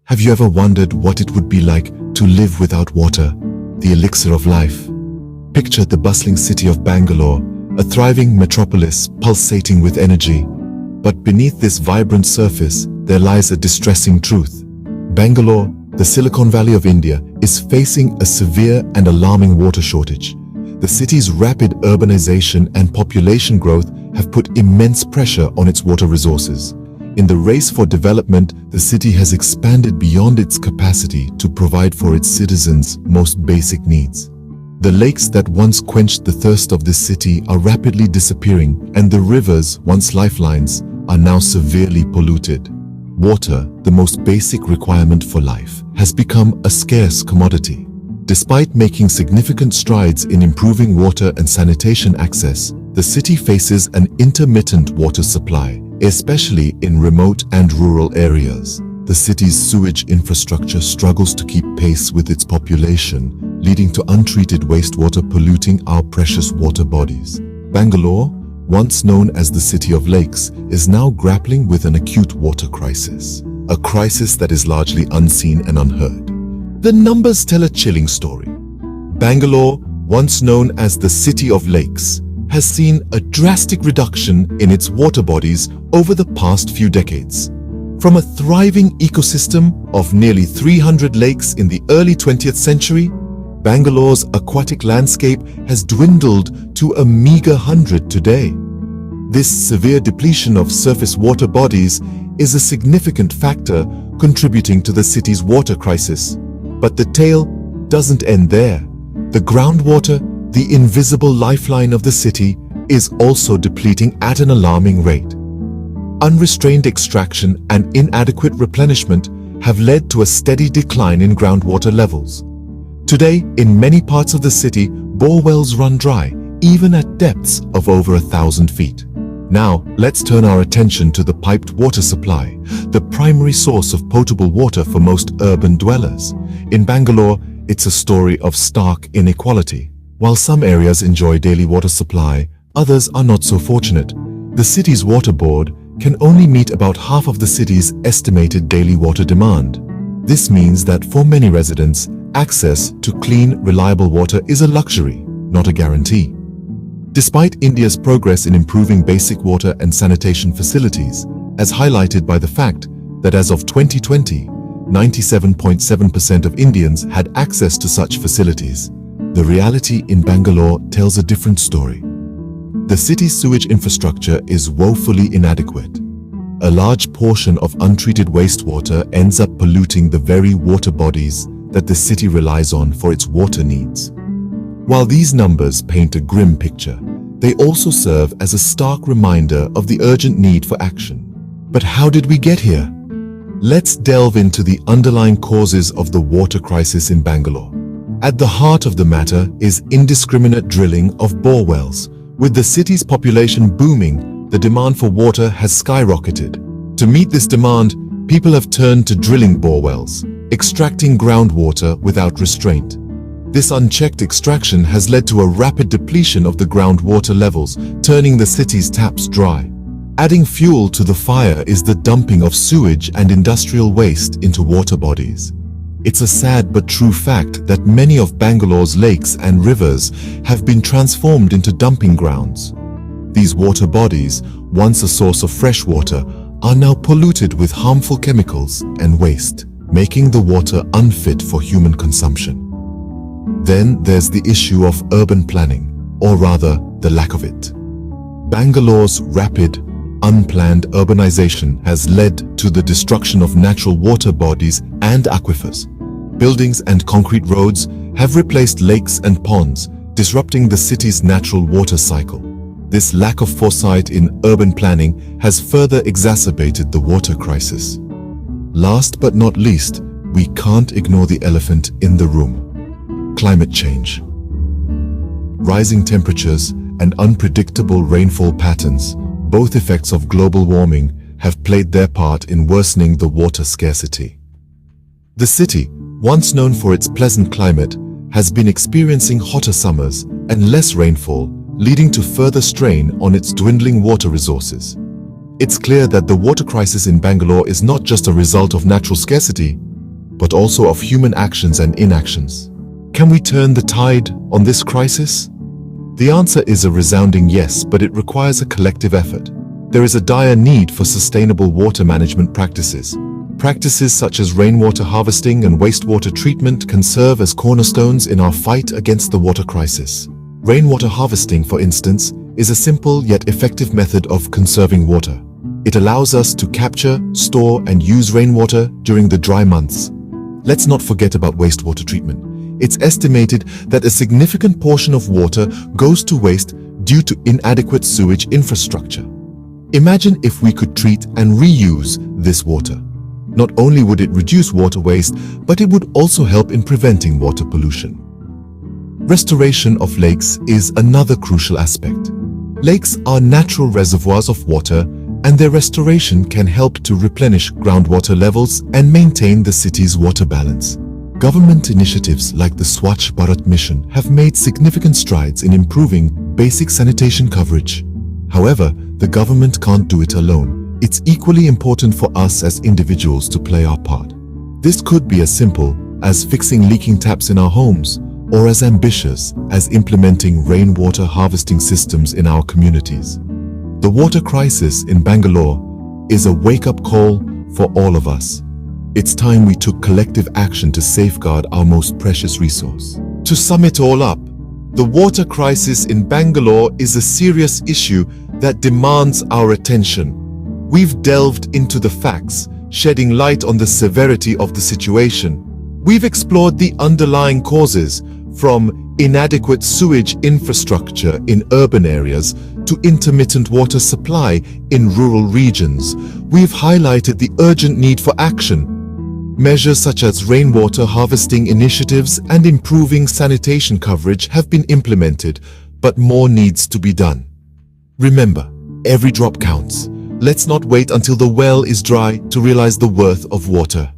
Have you ever wondered what it would be like to live without water, the elixir of life? Picture the bustling city of Bangalore, a thriving metropolis pulsating with energy. But beneath this vibrant surface, there lies a distressing truth. Bangalore, the Silicon Valley of India, is facing a severe and alarming water shortage. The city's rapid urbanization and population growth have put immense pressure on its water resources. In the race for development, the city has expanded beyond its capacity to provide for its citizens' most basic needs. The lakes that once quenched the thirst of this city are rapidly disappearing, and the rivers, once lifelines, are now severely polluted. Water, the most basic requirement for life, has become a scarce commodity. Despite making significant strides in improving water and sanitation access, the city faces an intermittent water supply, especially in remote and rural areas. The city's sewage infrastructure struggles to keep pace with its population, leading to untreated wastewater polluting our precious water bodies. Bangalore, once known as the City of Lakes, is now grappling with an acute water crisis. A crisis that is largely unseen and unheard. The numbers tell a chilling story. Bangalore, once known as the City of Lakes, has seen a drastic reduction in its water bodies over the past few decades. From a thriving ecosystem of nearly 300 lakes in the early 20th century, Bangalore's aquatic landscape has dwindled to a meager 100 today. This severe depletion of surface water bodies is a significant factor contributing to the city's water crisis. But the tale doesn't end there. The groundwater, the invisible lifeline of the city, is also depleting at an alarming rate. Unrestrained extraction and inadequate replenishment have led to a steady decline in groundwater levels. Today, in many parts of the city, bore wells run dry, even at depths of over 1,000 feet. Now, let's turn our attention to the piped water supply, the primary source of potable water for most urban dwellers. In Bangalore, it's a story of stark inequality. While some areas enjoy daily water supply, others are not so fortunate. The city's water board can only meet about half of the city's estimated daily water demand. This means that for many residents, access to clean, reliable water is a luxury, not a guarantee. Despite India's progress in improving basic water and sanitation facilities, as highlighted by the fact that as of 2020, 97.7% of Indians had access to such facilities, the reality in Bangalore tells a different story. The city's sewage infrastructure is woefully inadequate. A large portion of untreated wastewater ends up polluting the very water bodies that the city relies on for its water needs. While these numbers paint a grim picture, they also serve as a stark reminder of the urgent need for action. But how did we get here? Let's delve into the underlying causes of the water crisis in Bangalore. At the heart of the matter is indiscriminate drilling of bore wells. With the city's population booming, the demand for water has skyrocketed. To meet this demand, people have turned to drilling bore wells, extracting groundwater without restraint. This unchecked extraction has led to a rapid depletion of the groundwater levels, turning the city's taps dry. Adding fuel to the fire is the dumping of sewage and industrial waste into water bodies. It's a sad but true fact that many of Bangalore's lakes and rivers have been transformed into dumping grounds. These water bodies, once a source of fresh water, are now polluted with harmful chemicals and waste, making the water unfit for human consumption. Then there's the issue of urban planning, or rather, the lack of it. Bangalore's rapid, unplanned urbanization has led to the destruction of natural water bodies and aquifers. Buildings and concrete roads have replaced lakes and ponds, disrupting the city's natural water cycle. This lack of foresight in urban planning has further exacerbated the water crisis. Last but not least, we can't ignore the elephant in the room: climate change. Rising temperatures and unpredictable rainfall patterns, both effects of global warming, have played their part in worsening the water scarcity. The city, once known for its pleasant climate, has been experiencing hotter summers and less rainfall, leading to further strain on its dwindling water resources. It's clear that the water crisis in Bangalore is not just a result of natural scarcity, but also of human actions and inactions. Can we turn the tide on this crisis? The answer is a resounding yes, but it requires a collective effort. There is a dire need for sustainable water management practices. Practices such as rainwater harvesting and wastewater treatment can serve as cornerstones in our fight against the water crisis. Rainwater harvesting, for instance, is a simple yet effective method of conserving water. It allows us to capture, store, and use rainwater during the dry months. Let's not forget about wastewater treatment. It's estimated that a significant portion of water goes to waste due to inadequate sewage infrastructure. Imagine if we could treat and reuse this water. Not only would it reduce water waste, but it would also help in preventing water pollution. Restoration of lakes is another crucial aspect. Lakes are natural reservoirs of water, and their restoration can help to replenish groundwater levels and maintain the city's water balance. Government initiatives like the Swachh Bharat mission have made significant strides in improving basic sanitation coverage. However, the government can't do it alone. It's equally important for us as individuals to play our part. This could be as simple as fixing leaking taps in our homes, or as ambitious as implementing rainwater harvesting systems in our communities. The water crisis in Bengaluru is a wake-up call for all of us. It's time we took collective action to safeguard our most precious resource. To sum it all up, the water crisis in Bengaluru is a serious issue that demands our attention. We've delved into the facts, shedding light on the severity of the situation. We've explored the underlying causes, from inadequate sewage infrastructure in urban areas to intermittent water supply in rural regions. We've highlighted the urgent need for action. Measures such as rainwater harvesting initiatives and improving sanitation coverage have been implemented, but more needs to be done. Remember, every drop counts. Let's not wait until the well is dry to realize the worth of water.